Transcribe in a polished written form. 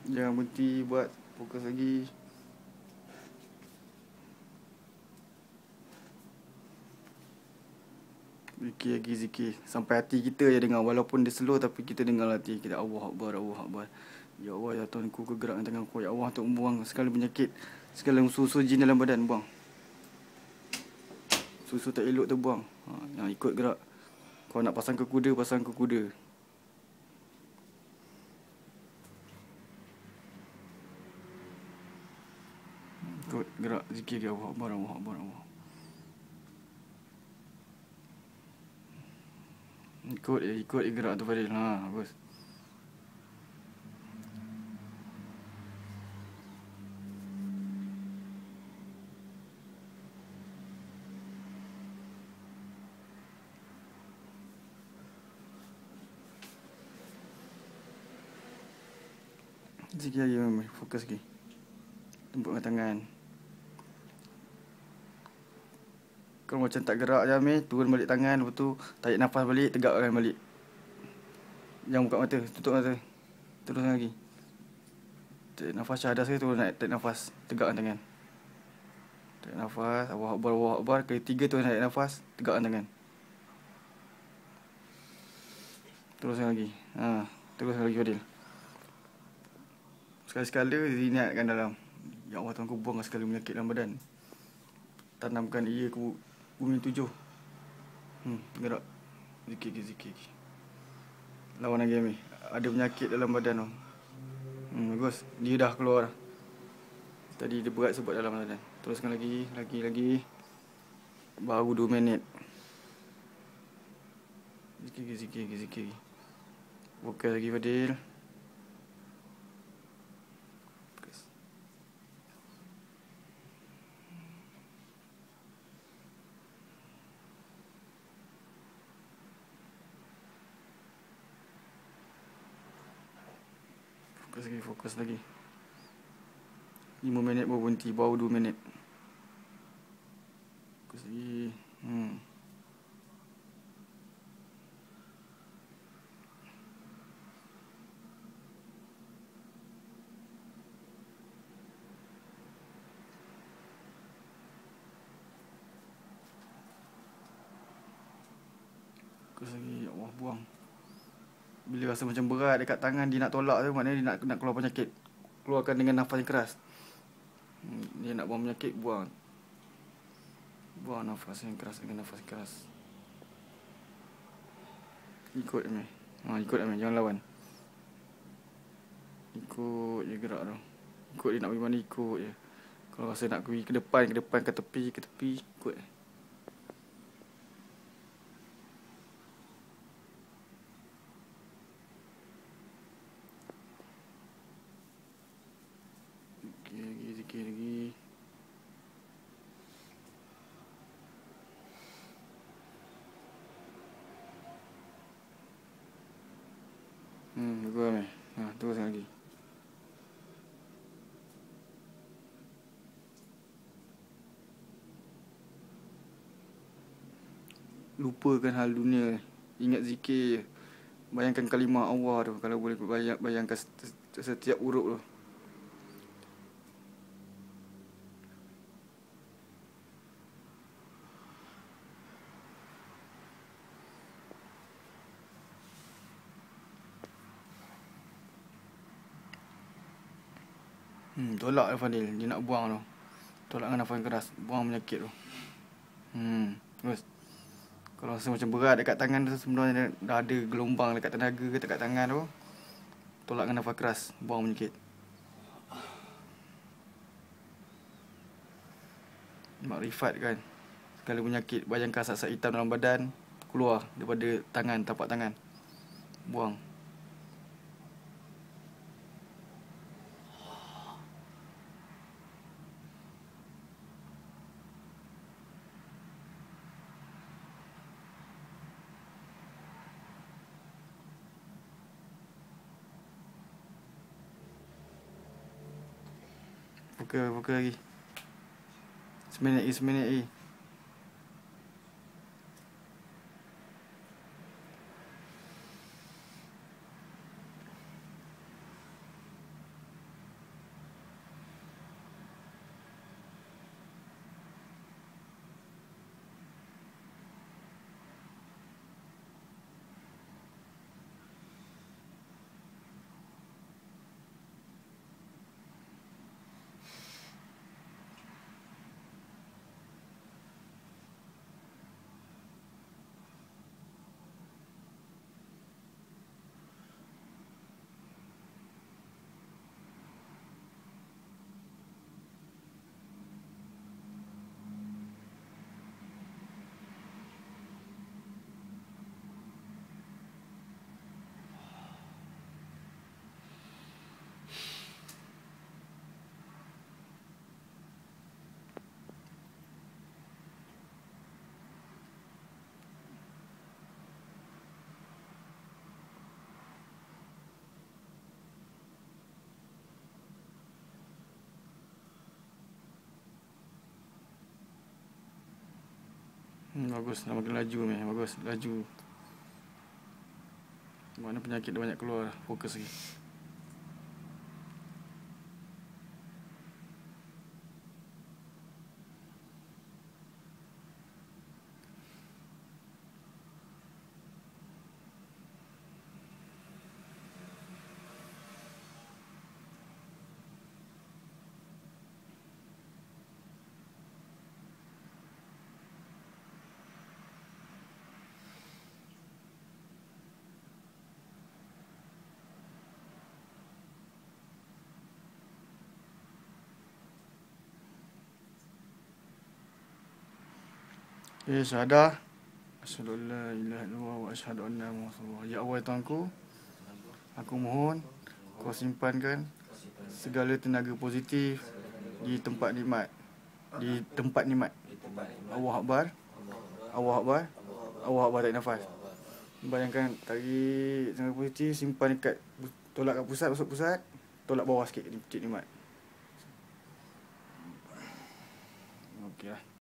Jangan berhenti buat. Fokus lagi. Zikir lagi, zikir. Sampai hati kita je dengar. Walaupun dia slow tapi kita dengar hati kita. Allah Akbar, Allah Akbar. Ya Allah, ya Tuhan ku, gerakkan tangan ku. Ya Allah, untuk buang segala penyakit, segala unsur-unsur jin dalam badan, buang. Susu tak elok tu buang. Yang ikut gerak. Kau nak pasang ke kuda, pasang ke kuda. Ikut gerak, zikir dia. Allah Akbar, Allah Akbar, Allah. Ikut gerak tu Fadil. Bagus. Zikir lagi, fokus lagi. Tumpukkan tangan. Kalau macam tak gerak je Amir, turun balik tangan. Lepas tu tarik nafas balik, tegakkan balik. Jangan buka mata, tutup mata. Teruskan lagi. Tarik nafas syahadah sekali, turun naik, tarik nafas. Tegakkan tangan. Tarik nafas, Allah Akbar, Allah Akbar. Kali 3 tu naik nafas, tegakkan tangan. Teruskan lagi. Teruskan lagi Fadil. Sekali-sekala diniatkan dalam. Ya Allah Tuhan, ku buangkan segala penyakit dalam badan. Tanamkan ia ke bumi 7. Gerak. Zikir lagi, zikir lagi. Lawan lagi Amir. Ada penyakit dalam badan tu. Bagus. Dia dah keluar dah. Tadi dia berat sebab dalam badan. Teruskan lagi. Lagi. Baru 2 minit. Zikir lagi. Fokus lagi Fadil. Fokus lagi. 5 minit baru berhenti. Baru 2 minit. Fokus lagi. Fokus lagi. Ya Allah, buang. Bila rasa macam berat dekat tangan, dia nak tolak tu, maknanya dia nak keluar penyakit. Keluarkan dengan nafas yang keras. Dia nak buang penyakit, buang. Buang nafas yang keras dengan nafas keras. Ikut Amir. Ikut Amir, jangan lawan. Ikut je gerak tu. Ikut dia nak pergi mana, ikut je. Kalau rasa nak pergi ke depan, ke tepi, ikut. Zikir lagi. Bagus Amir. Teruskan lagi. Lupakan hal dunia. Ingat zikir. Bayangkan kalimah Allah tu. Kalau boleh bayangkan setiap huruf tu. Tolak Fadil. Dia nak buang tu. Tolak dengan nafas keras. Buang penyakit tu. Terus. Kalau rasa macam berat dekat tangan tu, sebenarnya dah ada gelombang dekat tenaga ke dekat tangan tu. Tolak dengan nafas keras. Buang penyakit. Makrifat kan. Segala penyakit. Bayangkan asap-asap hitam dalam badan. Keluar daripada tangan, tapak tangan. Buang. Fokus lagi. Seminit lagi. Bagus, dah makin laju ni. Bagus, laju. Mana penyakit dah banyak keluar. Fokus lagi. Syahadah. Asyhadu an la ilaha illallah wa asyhadu anna Muhammadan rasulullah. Ya Allah, ya Tuhanku, aku mohon kau simpankan segala tenaga positif di tempat nikmat. Allah Akbar. Allah Akbar. Allah Akbar, tarik nafas. Bayangkan tarik tenaga positif, simpan dekat, tolak kat pusat, masuk pusat, tolak bawah sikit di Cik Nikmat. Okey lah.